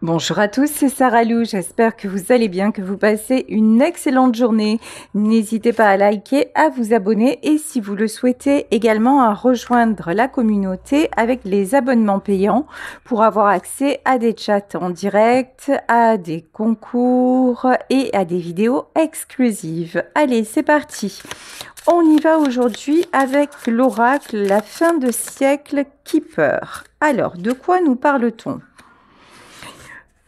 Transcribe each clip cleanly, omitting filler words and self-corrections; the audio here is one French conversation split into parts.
Bonjour à tous, c'est Sarah Lou, j'espère que vous allez bien, que vous passez une excellente journée. N'hésitez pas à liker, à vous abonner et si vous le souhaitez également à rejoindre la communauté avec les abonnements payants pour avoir accès à des chats en direct, à des concours et à des vidéos exclusives. Allez, c'est parti. On y va aujourd'hui avec l'oracle La fin de siècle Keeper. Alors, de quoi nous parle-t-on ?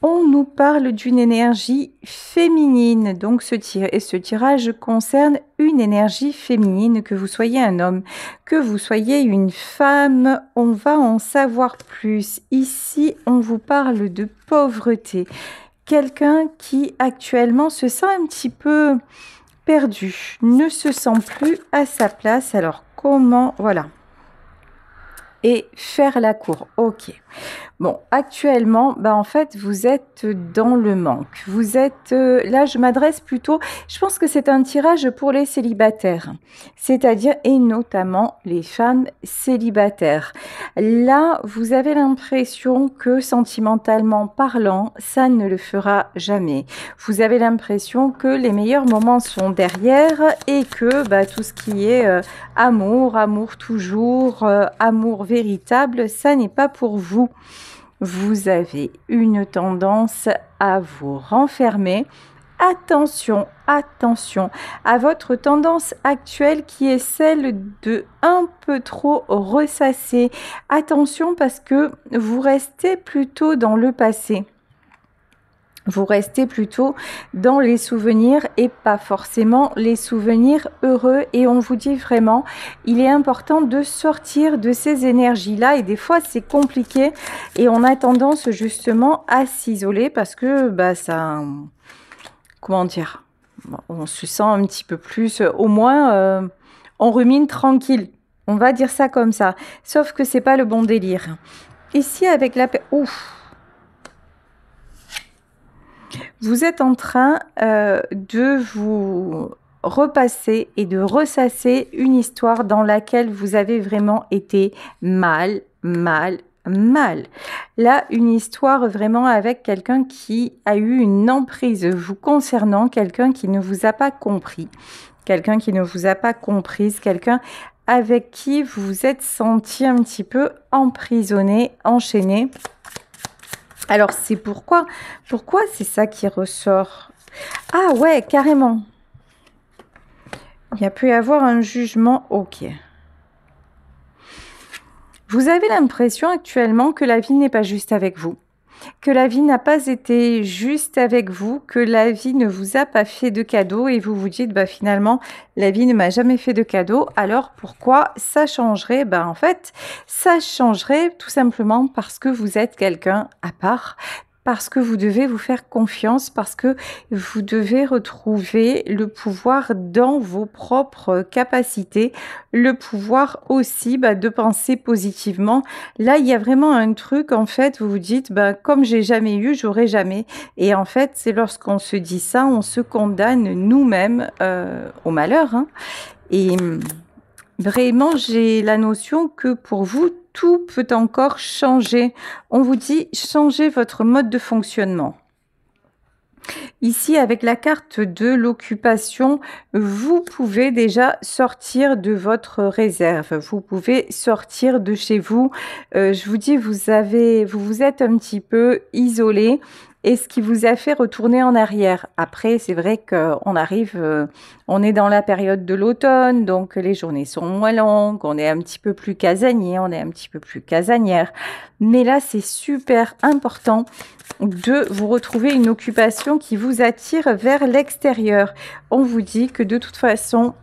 On nous parle d'une énergie féminine, donc ce tirage concerne une énergie féminine, que vous soyez un homme, que vous soyez une femme, on va en savoir plus. Ici, on vous parle de pauvreté, quelqu'un qui actuellement se sent un petit peu perdu, ne se sent plus à sa place, alors comment, voilà, et faire la cour, ok. Bon, actuellement, en fait, vous êtes dans le manque. Vous êtes là, je m'adresse plutôt, je pense que c'est un tirage pour les célibataires, c'est-à-dire et notamment les femmes célibataires. Là, vous avez l'impression que sentimentalement parlant, ça ne le fera jamais. Vous avez l'impression que les meilleurs moments sont derrière et que tout ce qui est amour, amour toujours, amour véritable, ça n'est pas pour vous. Vous avez une tendance à vous renfermer. Attention, attention à votre tendance actuelle qui est celle de un peu trop ressasser. Attention parce que vous restez plutôt dans le passé. Vous restez plutôt dans les souvenirs et pas forcément les souvenirs heureux. Et on vous dit vraiment, il est important de sortir de ces énergies-là. Et des fois, c'est compliqué. Et on a tendance justement à s'isoler parce que ça... Comment dire, on se sent un petit peu plus... Au moins, on rumine tranquille. On va dire ça comme ça. Sauf que c'est pas le bon délire. Ici, avec la... Ouf! Vous êtes en train de vous repasser et de ressasser une histoire dans laquelle vous avez vraiment été mal. Là, une histoire vraiment avec quelqu'un qui a eu une emprise vous concernant, quelqu'un qui ne vous a pas compris, quelqu'un qui ne vous a pas comprise, quelqu'un avec qui vous vous êtes senti un petit peu emprisonné, enchaîné. Alors, c'est pourquoi c'est ça qui ressort? Ah ouais, carrément. Il y a pu y avoir un jugement, ok. Vous avez l'impression actuellement que la vie n'est pas juste avec vous, que la vie n'a pas été juste avec vous, que la vie ne vous a pas fait de cadeau et vous vous dites finalement la vie ne m'a jamais fait de cadeau, alors pourquoi ça changerait? En fait ça changerait tout simplement parce que vous êtes quelqu'un à part, parce que vous devez vous faire confiance, parce que vous devez retrouver le pouvoir dans vos propres capacités, le pouvoir aussi de penser positivement. Là, il y a vraiment un truc, en fait, vous vous dites, comme j'ai jamais eu, j'aurai jamais. Et en fait, c'est lorsqu'on se dit ça, on se condamne nous-mêmes au malheur. Hein. Et vraiment, j'ai la notion que pour vous, tout peut encore changer. On vous dit, changez votre mode de fonctionnement. Ici, avec la carte de l'occupation, vous pouvez déjà sortir de votre réserve. Vous pouvez sortir de chez vous. Je vous dis, vous vous êtes un petit peu isolé. Et ce qui vous a fait retourner en arrière. Après, c'est vrai qu'on arrive, on est dans la période de l'automne, donc les journées sont moins longues, on est un petit peu plus casanier, on est un petit peu plus casanière. Mais là, c'est super important de vous retrouver une occupation qui vous attire vers l'extérieur. On vous dit que de toute façon,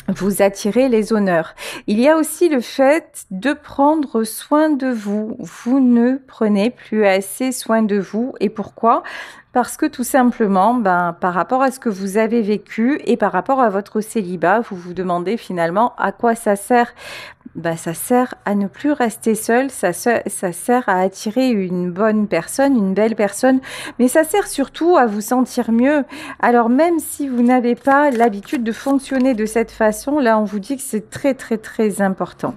vous attirez les honneurs. Il y a aussi le fait de prendre soin de vous. Vous ne prenez plus assez soin de vous. Et pourquoi ? Parce que tout simplement, par rapport à ce que vous avez vécu et par rapport à votre célibat, vous vous demandez finalement à quoi ça sert. Ça sert à ne plus rester seul, ça sert à attirer une bonne personne, une belle personne, mais ça sert surtout à vous sentir mieux. Alors même si vous n'avez pas l'habitude de fonctionner de cette façon, là on vous dit que c'est très très très important.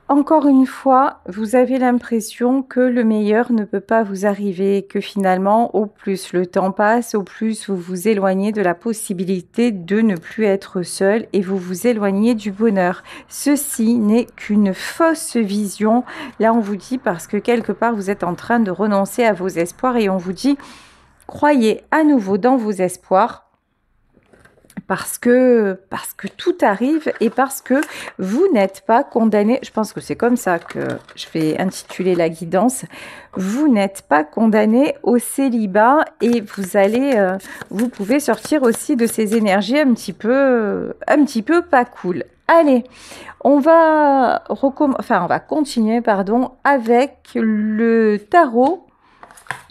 Encore une fois, vous avez l'impression que le meilleur ne peut pas vous arriver, que finalement, au plus le temps passe, au plus vous vous éloignez de la possibilité de ne plus être seul et vous vous éloignez du bonheur. Ceci n'est qu'une fausse vision. Là, on vous dit parce que quelque part, vous êtes en train de renoncer à vos espoirs et on vous dit, croyez à nouveau dans vos espoirs. Parce que tout arrive et parce que vous n'êtes pas condamné. Je pense que c'est comme ça que je vais intituler la guidance. Vous n'êtes pas condamné au célibat et vous pouvez sortir aussi de ces énergies un petit peu pas cool. Allez, on va continuer, avec le tarot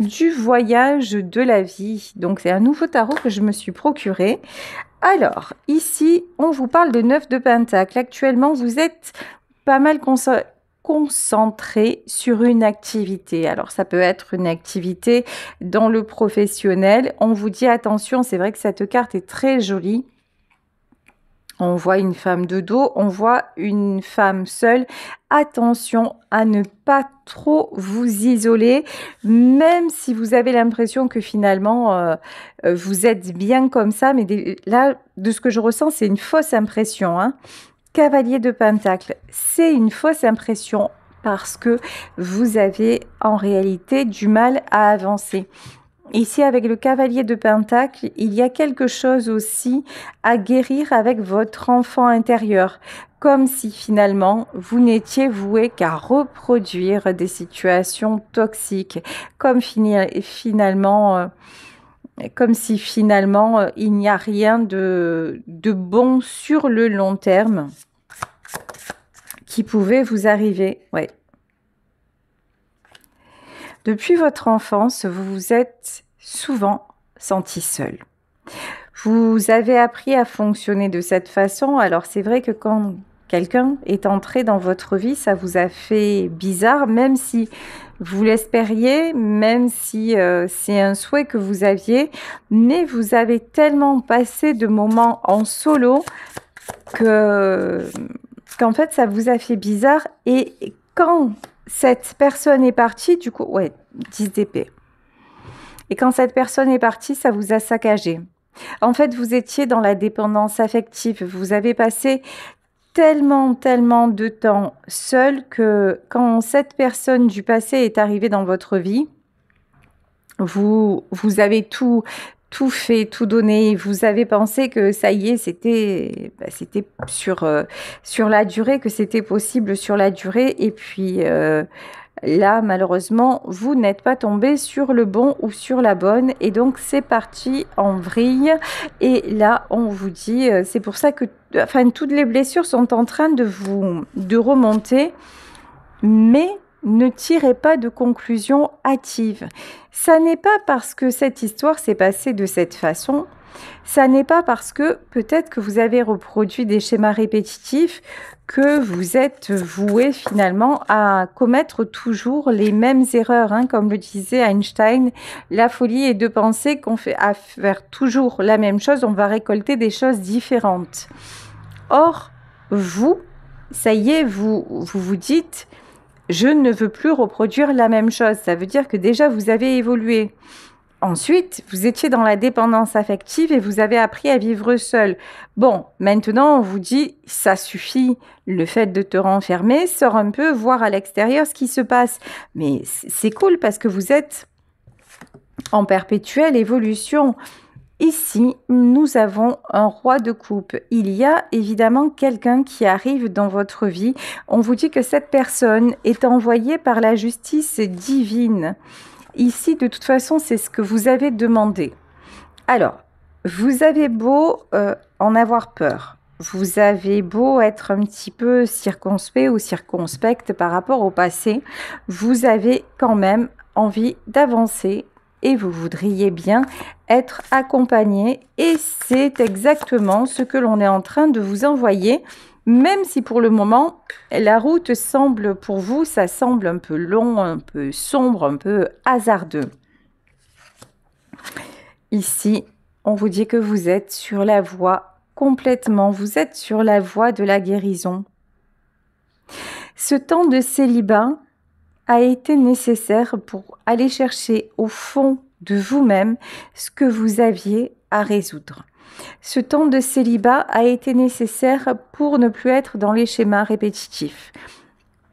du voyage de la vie. Donc, c'est un nouveau tarot que je me suis procuré. Alors, ici, on vous parle de 9 de Pentacle. Actuellement, vous êtes pas mal concentré sur une activité. Alors, ça peut être une activité dans le professionnel. On vous dit attention, c'est vrai que cette carte est très jolie. On voit une femme de dos, on voit une femme seule. Attention à ne pas trop vous isoler, même si vous avez l'impression que finalement vous êtes bien comme ça. Mais là, de ce que je ressens, c'est une fausse impression, hein. Cavalier de Pentacle, c'est une fausse impression parce que vous avez en réalité du mal à avancer. Ici, avec le cavalier de Pentacle, il y a quelque chose aussi à guérir avec votre enfant intérieur, comme si finalement vous n'étiez voué qu'à reproduire des situations toxiques, comme si finalement il n'y a rien de bon sur le long terme qui pouvait vous arriver. Ouais. Depuis votre enfance, vous vous êtes souvent senti seul. Vous avez appris à fonctionner de cette façon. Alors c'est vrai que quand quelqu'un est entré dans votre vie, ça vous a fait bizarre, même si vous l'espériez, même si c'est un souhait que vous aviez. Mais vous avez tellement passé de moments en solo qu'en fait, ça vous a fait bizarre. Et quand cette personne est partie, du coup, 10 d'épée. Et quand cette personne est partie, ça vous a saccagé. En fait, vous étiez dans la dépendance affective. Vous avez passé tellement de temps seul que quand cette personne du passé est arrivée dans votre vie, vous avez tout fait, tout donné. Vous avez pensé que ça y est, c'était sur la durée, que c'était possible sur la durée. Et puis là, malheureusement, vous n'êtes pas tombé sur le bon ou sur la bonne. Et donc, c'est parti en vrille. Et là, on vous dit, c'est pour ça que toutes les blessures sont en train de remonter. Mais ne tirez pas de conclusion hâtive. Ça n'est pas parce que cette histoire s'est passée de cette façon, ça n'est pas parce que peut-être que vous avez reproduit des schémas répétitifs que vous êtes voué finalement à commettre toujours les mêmes erreurs, hein. Comme le disait Einstein, la folie est de penser qu'on fait à faire toujours la même chose, on va récolter des choses différentes. Or, vous, ça y est, vous dites... Je ne veux plus reproduire la même chose. Ça veut dire que déjà, vous avez évolué. Ensuite, vous étiez dans la dépendance affective et vous avez appris à vivre seul. Bon, maintenant, on vous dit, ça suffit. Le fait de te renfermer, sors un peu, voir à l'extérieur ce qui se passe. Mais c'est cool parce que vous êtes en perpétuelle évolution. Ici, nous avons un roi de coupe. Il y a évidemment quelqu'un qui arrive dans votre vie. On vous dit que cette personne est envoyée par la justice divine. Ici, de toute façon, c'est ce que vous avez demandé. Alors, vous avez beau en avoir peur. Vous avez beau être un petit peu circonspect ou circonspecte par rapport au passé. Vous avez quand même envie d'avancer. Et vous voudriez bien être accompagné. Et c'est exactement ce que l'on est en train de vous envoyer. Même si pour le moment, la route semble pour vous, ça semble un peu long, un peu sombre, un peu hasardeux. Ici, on vous dit que vous êtes sur la voie complètement. Vous êtes sur la voie de la guérison. Ce temps de célibat a été nécessaire pour aller chercher au fond de vous-même ce que vous aviez à résoudre. Ce temps de célibat a été nécessaire pour ne plus être dans les schémas répétitifs,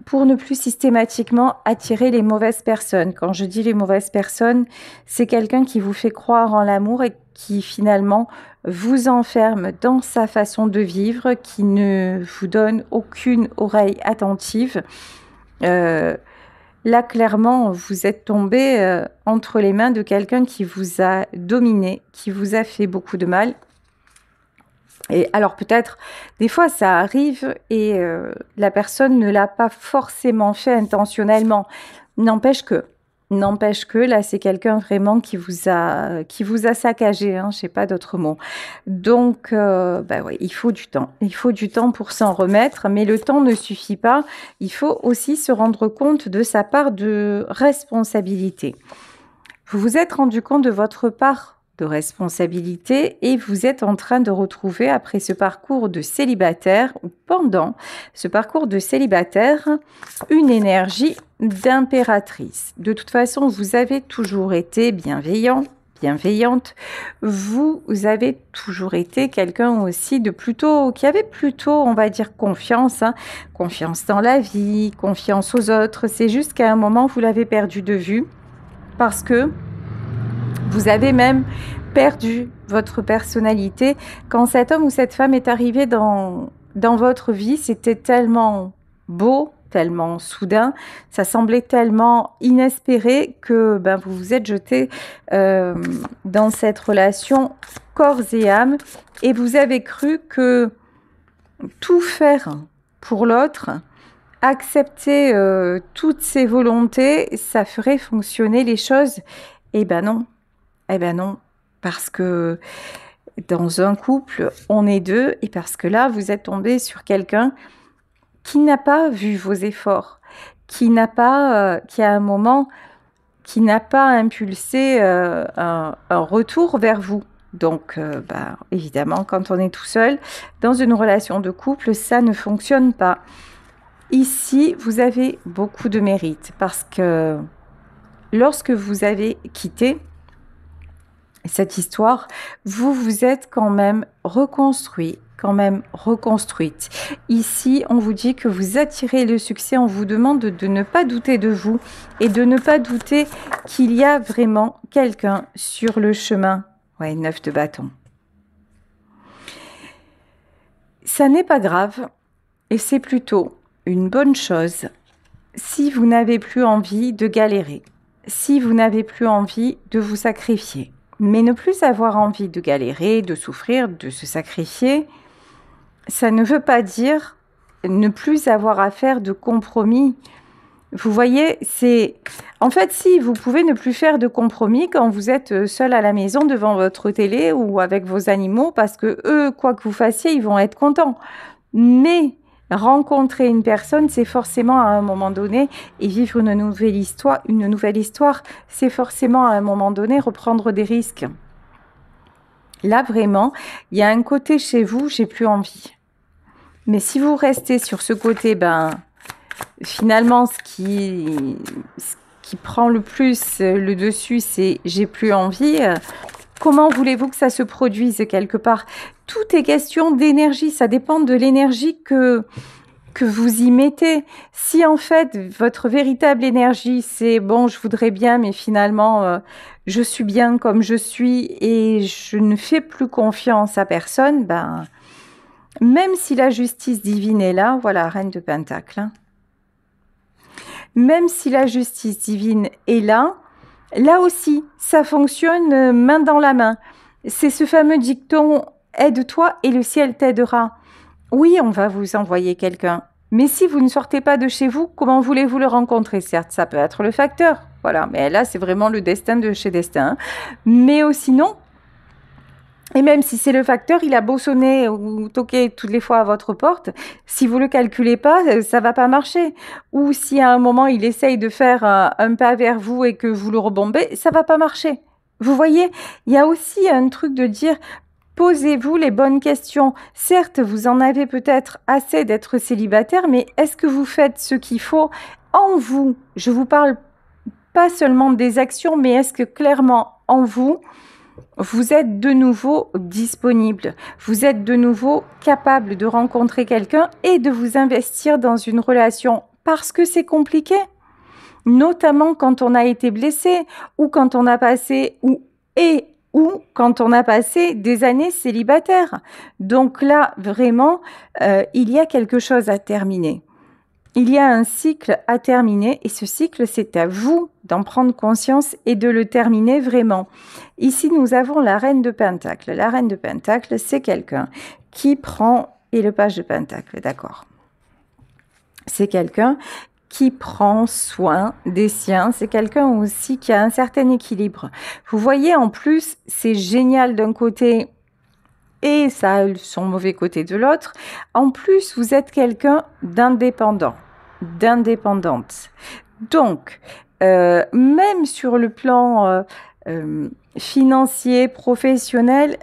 pour ne plus systématiquement attirer les mauvaises personnes. Quand je dis les mauvaises personnes, c'est quelqu'un qui vous fait croire en l'amour et qui finalement vous enferme dans sa façon de vivre, qui ne vous donne aucune oreille attentive. Là, clairement, vous êtes tombé entre les mains de quelqu'un qui vous a dominé, qui vous a fait beaucoup de mal. Et alors peut-être, des fois ça arrive et la personne ne l'a pas forcément fait intentionnellement. N'empêche que là c'est quelqu'un vraiment qui vous a saccagé, hein, je sais pas d'autres mots. Donc ouais, il faut du temps pour s'en remettre, mais le temps ne suffit pas. Il faut aussi se rendre compte de sa part de responsabilité. Vous vous êtes rendu compte de votre part de responsabilité et vous êtes en train de retrouver après ce parcours de célibataire ou pendant ce parcours de célibataire une énergie d'impératrice. De toute façon, vous avez toujours été bienveillante. Vous avez toujours été quelqu'un aussi qui avait plutôt, on va dire, confiance, hein, confiance dans la vie, confiance aux autres. C'est juste qu'à un moment, vous l'avez perdu de vue parce que vous avez même perdu votre personnalité. Quand cet homme ou cette femme est arrivé dans votre vie, c'était tellement beau, tellement soudain, ça semblait tellement inespéré que vous vous êtes jeté dans cette relation corps et âme et vous avez cru que tout faire pour l'autre, accepter toutes ses volontés, ça ferait fonctionner les choses. Eh ben non, parce que dans un couple, on est deux, et parce que là, vous êtes tombé sur quelqu'un qui n'a pas vu vos efforts, qui à un moment, qui n'a pas impulsé un retour vers vous. Donc, évidemment, quand on est tout seul, dans une relation de couple, ça ne fonctionne pas. Ici, vous avez beaucoup de mérite, parce que lorsque vous avez quitté cette histoire, vous vous êtes quand même reconstruite. Ici, on vous dit que vous attirez le succès, on vous demande de ne pas douter de vous et de ne pas douter qu'il y a vraiment quelqu'un sur le chemin. Ouais, 9 de bâton. Ça n'est pas grave et c'est plutôt une bonne chose si vous n'avez plus envie de galérer, si vous n'avez plus envie de vous sacrifier. Mais ne plus avoir envie de galérer, de souffrir, de se sacrifier, ça ne veut pas dire ne plus avoir à faire de compromis. Vous voyez, en fait, si vous pouvez ne plus faire de compromis quand vous êtes seul à la maison devant votre télé ou avec vos animaux, parce que eux, quoi que vous fassiez, ils vont être contents. Mais rencontrer une personne, c'est forcément à un moment donné, et vivre une nouvelle histoire, c'est forcément à un moment donné reprendre des risques. Là, vraiment, il y a un côté chez vous, j'ai plus envie. Mais si vous restez sur ce côté, finalement, ce qui prend le plus le dessus, c'est j'ai plus envie. Comment voulez-vous que ça se produise quelque part? Tout est question d'énergie, ça dépend de l'énergie que vous y mettez. Si en fait, votre véritable énergie, c'est bon, je voudrais bien, mais finalement, je suis bien comme je suis et je ne fais plus confiance à personne, même si la justice divine est là, voilà, Reine de Pentacle, hein. Même si la justice divine est là aussi, ça fonctionne main dans la main. C'est ce fameux dicton « aide-toi et le ciel t'aidera ». Oui, on va vous envoyer quelqu'un. Mais si vous ne sortez pas de chez vous, comment voulez-vous le rencontrer? Certes, ça peut être le facteur. Voilà, mais là, c'est vraiment le destin de chez Destin. Mais sinon, et même si c'est le facteur, il a beau sonner ou toquer toutes les fois à votre porte, si vous ne le calculez pas, ça ne va pas marcher. Ou si à un moment, il essaye de faire un pas vers vous et que vous le rebombez, ça ne va pas marcher. Vous voyez, il y a aussi un truc de dire, Posez-vous les bonnes questions. Certes, vous en avez peut-être assez d'être célibataire, mais est-ce que vous faites ce qu'il faut en vous? Je vous parle pas seulement des actions, mais est-ce que clairement en vous, vous êtes de nouveau disponible? Vous êtes de nouveau capable de rencontrer quelqu'un et de vous investir dans une relation? Parce que c'est compliqué, notamment quand on a été blessé ou quand on a passé ou quand on a passé des années célibataires. Donc là, vraiment, il y a quelque chose à terminer. Il y a un cycle à terminer et ce cycle, c'est à vous d'en prendre conscience et de le terminer vraiment. Ici, nous avons la reine de Pentacle. La reine de Pentacle, c'est quelqu'un qui prend... Et le page de Pentacle, d'accord. C'est quelqu'un qui prend soin des siens. C'est quelqu'un aussi qui a un certain équilibre. Vous voyez, en plus, c'est génial d'un côté et ça a son mauvais côté de l'autre. En plus, vous êtes quelqu'un d'indépendant, d'indépendante. Donc, même sur le plan financier, professionnel,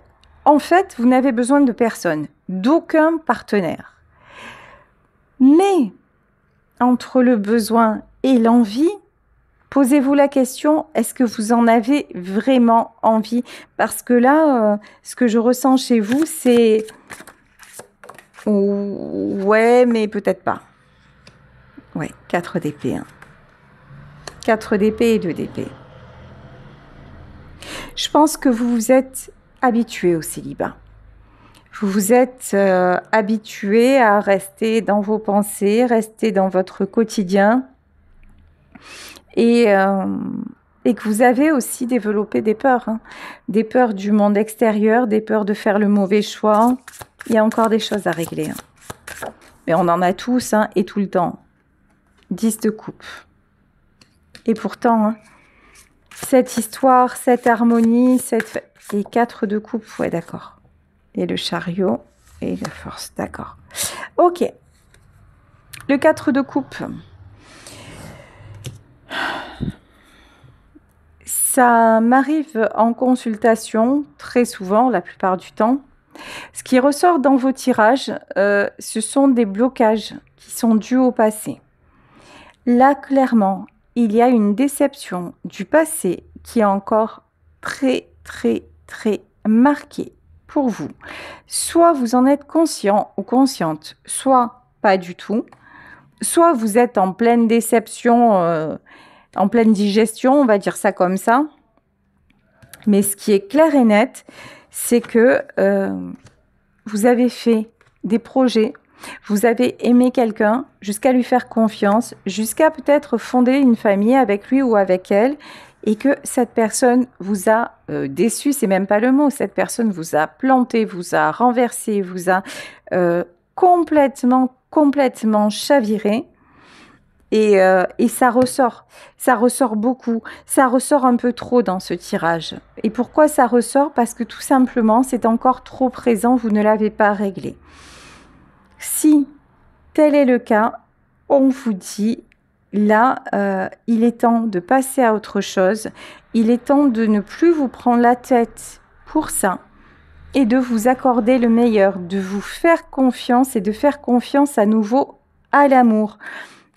en fait, vous n'avez besoin de personne, d'aucun partenaire. Mais entre le besoin et l'envie, posez-vous la question, est-ce que vous en avez vraiment envie? Parce que là, ce que je ressens chez vous, c'est... Ouais, mais peut-être pas. Ouais, 4 d'épée. 4 d'épée et 2 d'épée. Je pense que vous vous êtes habitué au célibat. Vous vous êtes habitué à rester dans vos pensées, rester dans votre quotidien et que vous avez aussi développé des peurs. Des peurs du monde extérieur, des peurs de faire le mauvais choix. Il y a encore des choses à régler. Mais on en a tous et tout le temps. 10 de coupe. Et pourtant, cette histoire, cette harmonie, et 4 de coupe, ouais d'accord. Et le chariot et la force, d'accord. Ok. Le 4 de coupe. Ça m'arrive en consultation très souvent, la plupart du temps. Ce qui ressort dans vos tirages, ce sont des blocages qui sont dus au passé. Là, clairement, il y a une déception du passé qui est encore très, très, très marquée pour vous. Soit vous en êtes conscient ou consciente, soit pas du tout. Soit vous êtes en pleine déception, en pleine digestion, on va dire ça comme ça. Mais ce qui est clair et net, c'est que vous avez fait des projets, vous avez aimé quelqu'un jusqu'à lui faire confiance, jusqu'à peut-être fonder une famille avec lui ou avec elle, et que cette personne vous a déçu, c'est même pas le mot, cette personne vous a planté, vous a renversé, vous a complètement chaviré. Et ça ressort beaucoup, ça ressort un peu trop dans ce tirage. Et pourquoi ça ressort? Parce que tout simplement, c'est encore trop présent, vous ne l'avez pas réglé. Si tel est le cas, on vous dit, là, il est temps de passer à autre chose, il est temps de ne plus vous prendre la tête pour ça et de vous accorder le meilleur, de vous faire confiance et de faire confiance à nouveau à l'amour.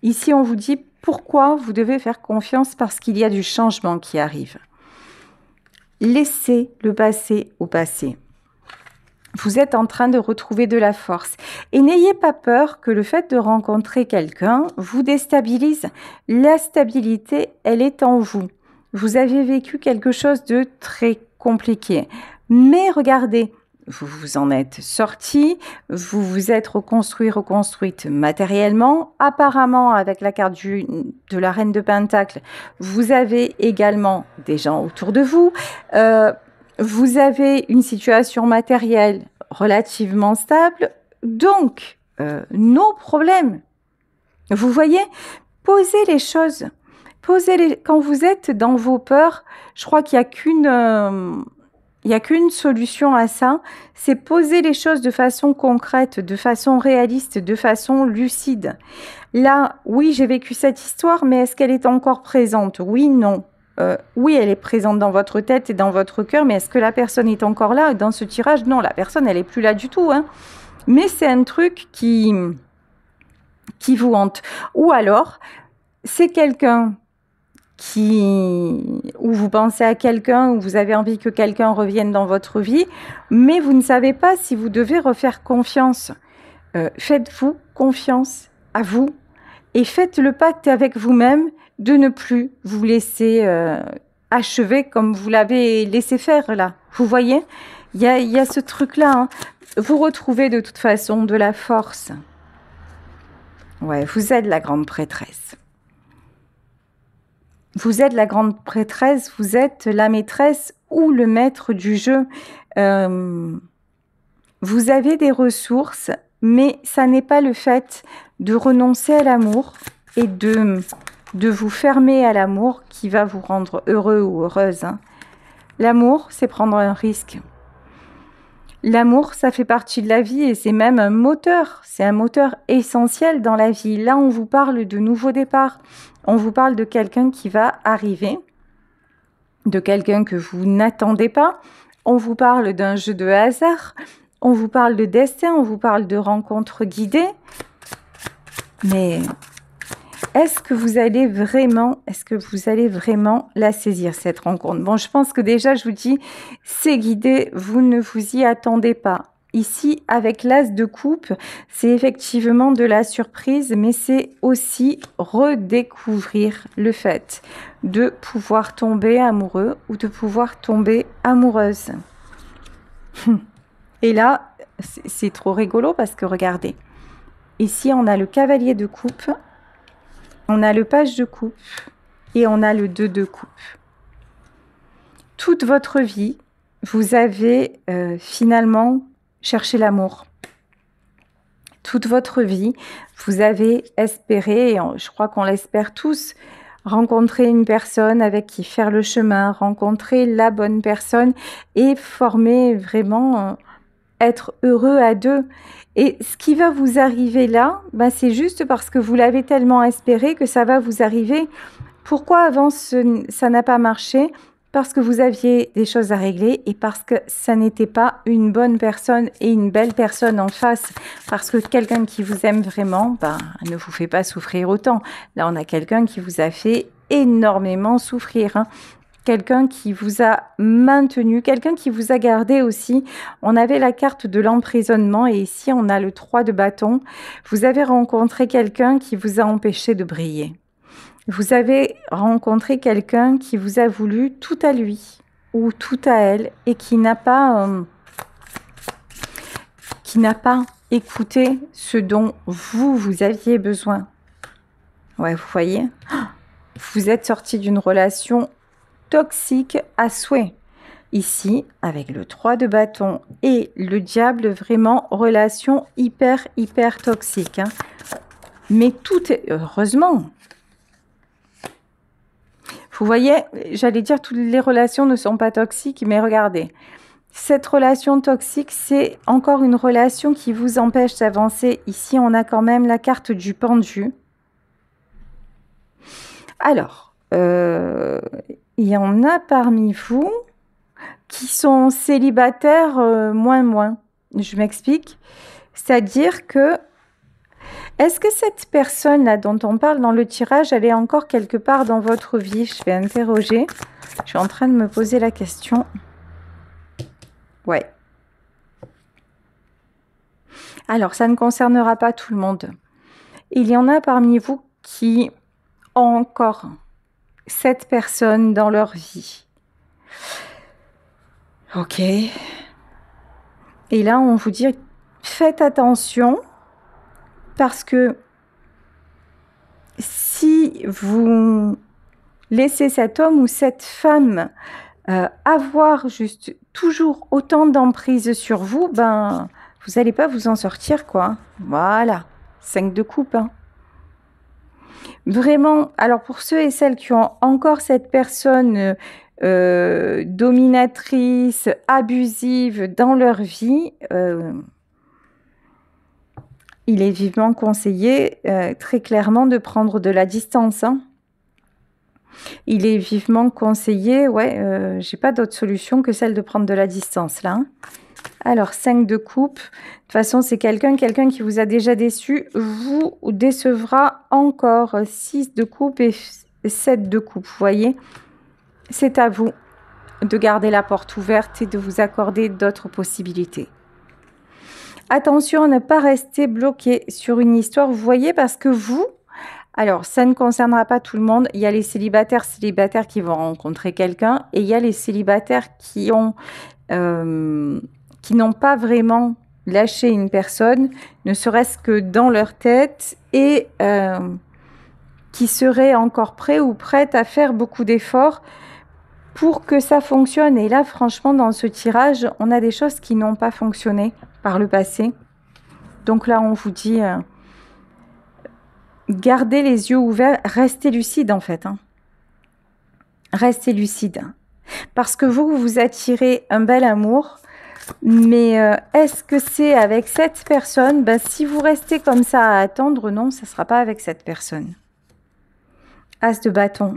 Ici, on vous dit pourquoi vous devez faire confiance, parce qu'il y a du changement qui arrive. Laissez le passé au passé. Vous êtes en train de retrouver de la force. Et n'ayez pas peur que le fait de rencontrer quelqu'un vous déstabilise. La stabilité, elle est en vous. Vous avez vécu quelque chose de très compliqué. Mais regardez, vous vous en êtes sorti, vous vous êtes reconstruite matériellement. Apparemment, avec la carte de la reine de Pentacle, vous avez également des gens autour de vous. Vous avez une situation matérielle relativement stable. Donc, nos problèmes. Vous voyez, posez les choses. Quand vous êtes dans vos peurs, je crois qu'il n'y a qu'une solution à ça, c'est poser les choses de façon concrète, de façon réaliste, de façon lucide. Là, oui, j'ai vécu cette histoire, mais est-ce qu'elle est encore présente? Oui, non. oui, elle est présente dans votre tête et dans votre cœur, mais est-ce que la personne est encore là? Dans ce tirage, non, la personne, elle n'est plus là du tout, hein. Mais c'est un truc qui vous hante. Ou alors, c'est quelqu'un où vous pensez à quelqu'un, où vous avez envie que quelqu'un revienne dans votre vie, mais vous ne savez pas si vous devez refaire confiance. Faites-vous confiance à vous et faites le pacte avec vous-même de ne plus vous laisser achever comme vous l'avez laissé faire là. Vous voyez, il y a ce truc-là. Hein. Vous retrouvez de toute façon de la force. Ouais, vous êtes la grande prêtresse. Vous êtes la grande prêtresse, vous êtes la maîtresse ou le maître du jeu. Vous avez des ressources, mais ça n'est pas le fait de renoncer à l'amour et de vous fermer à l'amour qui va vous rendre heureux ou heureuse. Hein. L'amour, c'est prendre un risque. L'amour, ça fait partie de la vie et c'est même un moteur. C'est un moteur essentiel dans la vie. Là, on vous parle de nouveau départ. On vous parle de quelqu'un qui va arriver, de quelqu'un que vous n'attendez pas. On vous parle d'un jeu de hasard. On vous parle de destin. On vous parle de rencontres guidées. Mais est-ce que vous allez vraiment la saisir, cette rencontre? Bon, je pense que déjà, je vous dis, c'est guidé, vous ne vous y attendez pas. Ici, avec l'as de coupe, c'est effectivement de la surprise, mais c'est aussi redécouvrir le fait de pouvoir tomber amoureux ou de pouvoir tomber amoureuse. Et là, c'est trop rigolo parce que regardez, ici, on a le cavalier de coupe. On a le page de coupe et on a le 2 de coupe. Toute votre vie, vous avez finalement cherché l'amour. Toute votre vie, vous avez espéré, et je crois qu'on l'espère tous, rencontrer une personne avec qui faire le chemin, rencontrer la bonne personne et former vraiment, être heureux à deux. Et ce qui va vous arriver là, c'est juste parce que vous l'avez tellement espéré que ça va vous arriver. Pourquoi avant ça n'a pas marché? Parce que vous aviez des choses à régler et parce que ça n'était pas une bonne personne et une belle personne en face. Parce que quelqu'un qui vous aime vraiment, ne vous fait pas souffrir autant. Là, on a quelqu'un qui vous a fait énormément souffrir. Hein. Quelqu'un qui vous a maintenu, quelqu'un qui vous a gardé aussi. On avait la carte de l'emprisonnement et ici, on a le 3 de bâton. Vous avez rencontré quelqu'un qui vous a empêché de briller. Vous avez rencontré quelqu'un qui vous a voulu tout à lui ou tout à elle et qui n'a pas écouté ce dont vous aviez besoin. Ouais, vous voyez, vous êtes sorti d'une relation toxique à souhait. Ici, avec le 3 de bâton et le diable, vraiment relation hyper toxique. Hein. Mais tout est... Heureusement. Vous voyez, j'allais dire toutes les relations ne sont pas toxiques, mais regardez. Cette relation toxique, c'est encore une relation qui vous empêche d'avancer. Ici, on a quand même la carte du pendu. Alors, il y en a parmi vous qui sont célibataires moins. Je m'explique. C'est-à-dire que, est-ce que cette personne-là dont on parle dans le tirage, elle est encore quelque part dans votre vie? Je vais interroger. Je suis en train de me poser la question. Ouais. Alors, ça ne concernera pas tout le monde. Il y en a parmi vous qui ont encore cette personne dans leur vie. Ok. Et là, on vous dit, faites attention parce que si vous laissez cet homme ou cette femme avoir juste toujours autant d'emprise sur vous, vous n'allez pas vous en sortir, quoi. Voilà, 5 de coupe. Hein. Vraiment, alors pour ceux et celles qui ont encore cette personne dominatrice, abusive dans leur vie, il est vivement conseillé très clairement de prendre de la distance. Hein. Il est vivement conseillé, ouais, j'ai pas d'autre solution que celle de prendre de la distance là. Hein. Alors, 5 de coupe. De toute façon, c'est quelqu'un qui vous a déjà déçu, vous décevra encore. 6 de coupe et 7 de coupe, vous voyez. C'est à vous de garder la porte ouverte et de vous accorder d'autres possibilités. Attention à ne pas rester bloqué sur une histoire, vous voyez, parce que vous, alors ça ne concernera pas tout le monde. Il y a les célibataires qui vont rencontrer quelqu'un et il y a les célibataires qui n'ont pas vraiment lâché une personne, ne serait-ce que dans leur tête et qui seraient encore prêts ou prêtes à faire beaucoup d'efforts pour que ça fonctionne. Et là, franchement, dans ce tirage, on a des choses qui n'ont pas fonctionné par le passé. Donc là, on vous dit, gardez les yeux ouverts, restez lucide en fait. Hein. Restez lucide. Parce que vous attirez un bel amour. Mais est-ce que c'est avec cette personne? Ben, si vous restez comme ça à attendre, non, ça ne sera pas avec cette personne. As de bâton.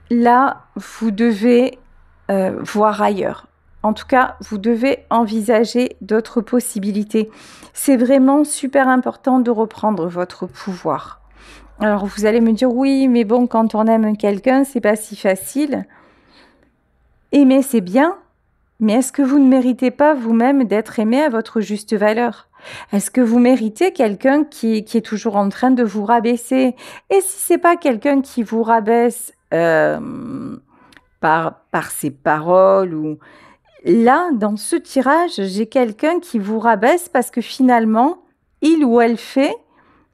Là, vous devez voir ailleurs. En tout cas, vous devez envisager d'autres possibilités. C'est vraiment super important de reprendre votre pouvoir. Alors, vous allez me dire, oui, mais bon, quand on aime quelqu'un, c'est pas si facile. Aimer, c'est bien, mais est-ce que vous ne méritez pas vous-même d'être aimé à votre juste valeur? Est-ce que vous méritez quelqu'un qui est toujours en train de vous rabaisser? Et si c'est pas quelqu'un qui vous rabaisse par ses paroles ou... Là, dans ce tirage, j'ai quelqu'un qui vous rabaisse parce que finalement, il ou elle fait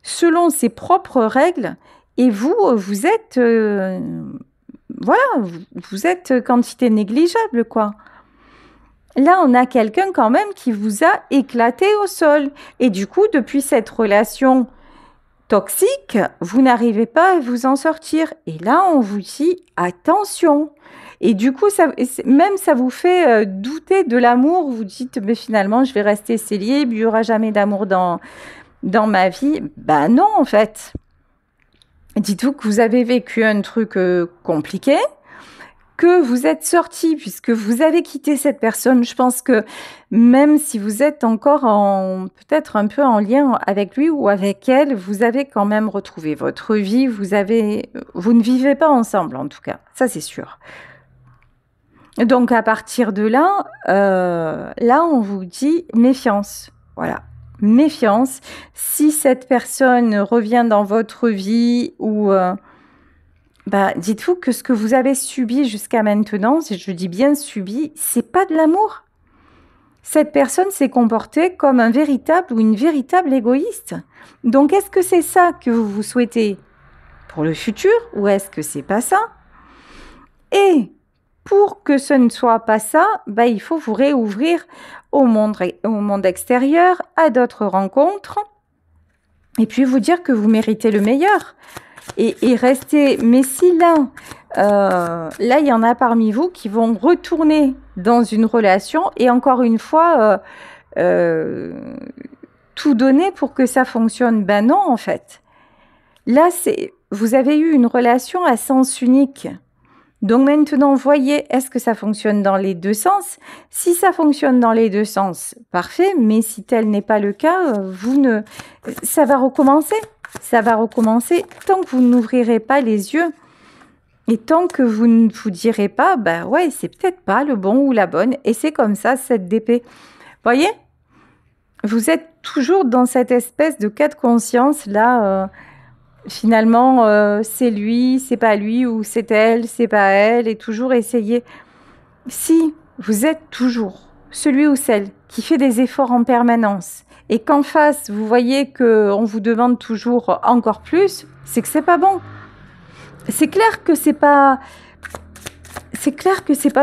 selon ses propres règles et vous êtes... voilà, vous êtes quantité négligeable, quoi. Là, on a quelqu'un quand même qui vous a éclaté au sol. Et du coup, depuis cette relation toxique, vous n'arrivez pas à vous en sortir. Et là, on vous dit attention. Et du coup, ça vous fait douter de l'amour. Vous dites, mais finalement, je vais rester célib, il n'y aura jamais d'amour dans ma vie. Ben non, en fait. Dites-vous que vous avez vécu un truc compliqué, que vous êtes sorti puisque vous avez quitté cette personne. Je pense que même si vous êtes encore peut-être un peu en lien avec lui ou avec elle, vous avez quand même retrouvé votre vie. Vous ne vivez pas ensemble en tout cas, ça c'est sûr. Donc à partir de là, là on vous dit méfiance. Voilà. Méfiance. Si cette personne revient dans votre vie ou dites-vous que ce que vous avez subi jusqu'à maintenant, si je dis bien subi, c'est pas de l'amour. Cette personne s'est comportée comme un véritable ou une véritable égoïste. Donc est-ce que c'est ça que vous souhaitez pour le futur ou est-ce que c'est pas ça? Et pour que ce ne soit pas ça, il faut vous réouvrir au monde extérieur, à d'autres rencontres, et puis vous dire que vous méritez le meilleur. Et rester, mais si là, il y en a parmi vous qui vont retourner dans une relation et encore une fois, tout donner pour que ça fonctionne. Ben non, en fait. Là, vous avez eu une relation à sens unique. Donc maintenant, voyez, est-ce que ça fonctionne dans les deux sens? Si ça fonctionne dans les deux sens, parfait, mais si tel n'est pas le cas, ça va recommencer. Ça va recommencer tant que vous n'ouvrirez pas les yeux et tant que vous ne vous direz pas, ouais, c'est peut-être pas le bon ou la bonne, et c'est comme ça, cette d'épée. Voyez? Vous êtes toujours dans cette espèce de cas de conscience, là, finalement, c'est lui, c'est pas lui, ou c'est elle, c'est pas elle, et toujours essayer. Si vous êtes toujours celui ou celle qui fait des efforts en permanence, et qu'en face, vous voyez qu'on vous demande toujours encore plus, c'est que c'est pas bon. C'est clair que c'est pas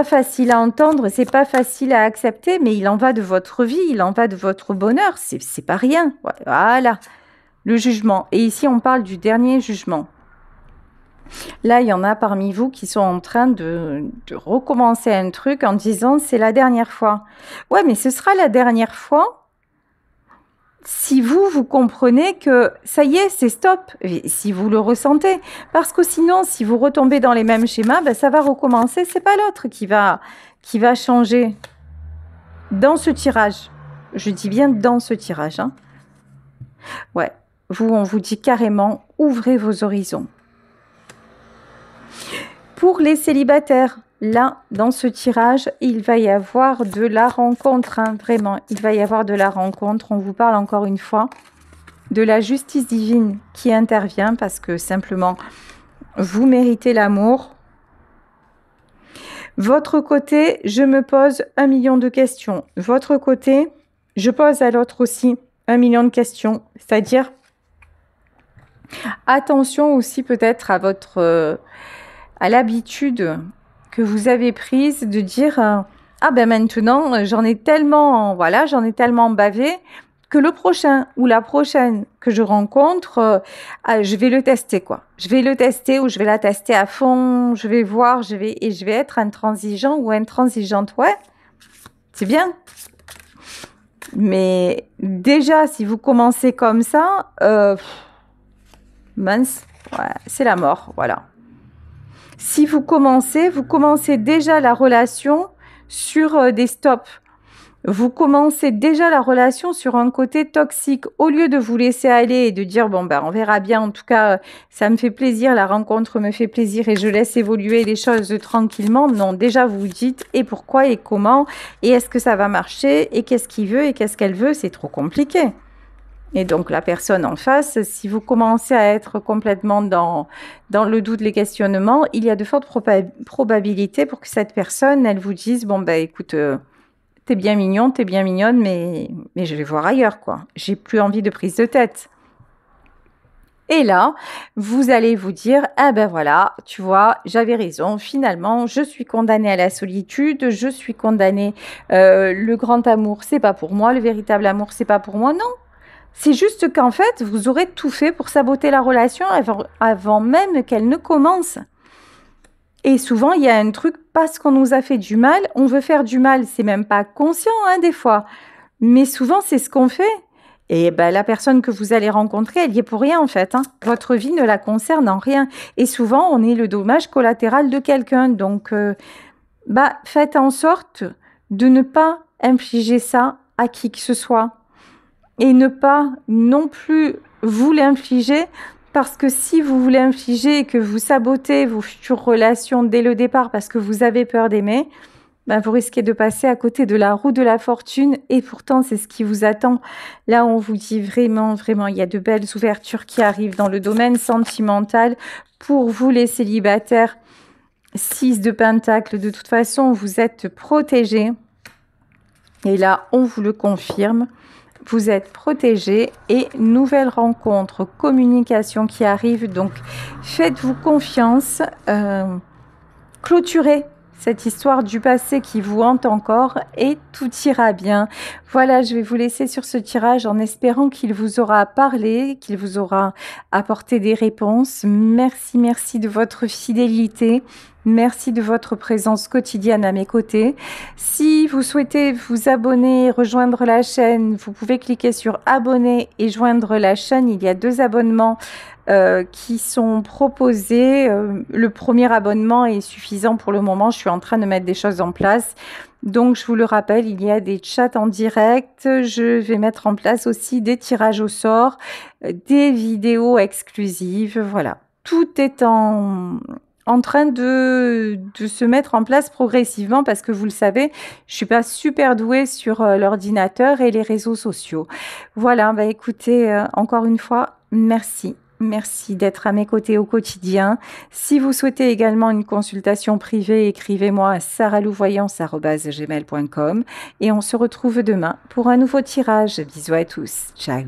facile à entendre, c'est pas facile à accepter, mais il en va de votre vie, il en va de votre bonheur, c'est pas rien. Voilà. Le jugement. Et ici, on parle du dernier jugement. Là, il y en a parmi vous qui sont en train de recommencer un truc en disant « c'est la dernière fois ». Ouais, mais ce sera la dernière fois si vous comprenez que ça y est, c'est stop, et si vous le ressentez, parce que sinon, si vous retombez dans les mêmes schémas, ben, ça va recommencer, c'est pas l'autre qui va changer dans ce tirage. Je dis bien dans ce tirage, hein. Ouais, on vous dit carrément, ouvrez vos horizons. Pour les célibataires, là, dans ce tirage, il va y avoir de la rencontre, hein, vraiment. Il va y avoir de la rencontre. On vous parle encore une fois de la justice divine qui intervient parce que simplement, vous méritez l'amour. Votre côté, je me pose 1 million de questions. Votre côté, je pose à l'autre aussi 1 million de questions. C'est-à-dire, attention aussi peut-être à votre... à l'habitude que vous avez prise de dire ah ben maintenant j'en ai tellement bavé que le prochain ou la prochaine que je rencontre je vais le tester quoi. Je vais le tester ou je vais la tester à fond, je vais voir, je vais être intransigeant ou intransigeante. Ouais, c'est bien. Mais déjà si vous commencez comme ça mince, ouais, c'est la mort, voilà. Si vous commencez déjà la relation sur des stops. Vous commencez déjà la relation sur un côté toxique. Au lieu de vous laisser aller et de dire, bon, ben, on verra bien, en tout cas, ça me fait plaisir, la rencontre me fait plaisir et je laisse évoluer les choses tranquillement. Non, déjà, vous vous dites, et pourquoi, et comment, et est-ce que ça va marcher, et qu'est-ce qu'il veut, et qu'est-ce qu'elle veut, c'est trop compliqué. Et donc, la personne en face, si vous commencez à être complètement dans le doute, les questionnements, il y a de fortes probabilités pour que cette personne, elle vous dise, bon, ben, écoute, t'es bien mignon, t'es bien mignonne, mais je vais voir ailleurs, quoi. J'ai plus envie de prise de tête. Et là, vous allez vous dire, ah ben voilà, tu vois, j'avais raison, finalement, je suis condamnée à la solitude, je suis condamnée, le grand amour, c'est pas pour moi, le véritable amour, c'est pas pour moi, non. C'est juste qu'en fait, vous aurez tout fait pour saboter la relation avant même qu'elle ne commence. Et souvent, il y a un truc, parce qu'on nous a fait du mal, on veut faire du mal. C'est même pas conscient, hein, des fois. Mais souvent, c'est ce qu'on fait. Et ben, la personne que vous allez rencontrer, elle y est pour rien, en fait, hein. Votre vie ne la concerne en rien. Et souvent, on est le dommage collatéral de quelqu'un. Donc, faites en sorte de ne pas infliger ça à qui que ce soit. Et ne pas non plus vous l'infliger, parce que si vous vous l'infligez et que vous sabotez vos futures relations dès le départ parce que vous avez peur d'aimer, vous risquez de passer à côté de la roue de la fortune et pourtant c'est ce qui vous attend. Là, on vous dit vraiment, vraiment, il y a de belles ouvertures qui arrivent dans le domaine sentimental. Pour vous les célibataires, 6 de Pentacle, de toute façon, vous êtes protégés. Et là, on vous le confirme. Vous êtes protégé et nouvelle rencontre, communication qui arrive. Donc, faites-vous confiance. Clôturez cette histoire du passé qui vous hante encore et tout ira bien. Voilà, je vais vous laisser sur ce tirage en espérant qu'il vous aura parlé, qu'il vous aura apporté des réponses. Merci, merci de votre fidélité. Merci de votre présence quotidienne à mes côtés. Si vous souhaitez vous abonner, rejoindre la chaîne, vous pouvez cliquer sur abonner et joindre la chaîne. Il y a 2 abonnements qui sont proposés. Le premier abonnement est suffisant pour le moment. Je suis en train de mettre des choses en place. Donc, je vous le rappelle, il y a des chats en direct. Je vais mettre en place aussi des tirages au sort, des vidéos exclusives. Voilà, tout est en train de se mettre en place progressivement parce que vous le savez, je suis pas super douée sur l'ordinateur et les réseaux sociaux. Voilà, écoutez, encore une fois, merci. Merci d'être à mes côtés au quotidien. Si vous souhaitez également une consultation privée, écrivez-moi à saralouvoyance@gmail.com et on se retrouve demain pour un nouveau tirage. Bisous à tous. Ciao.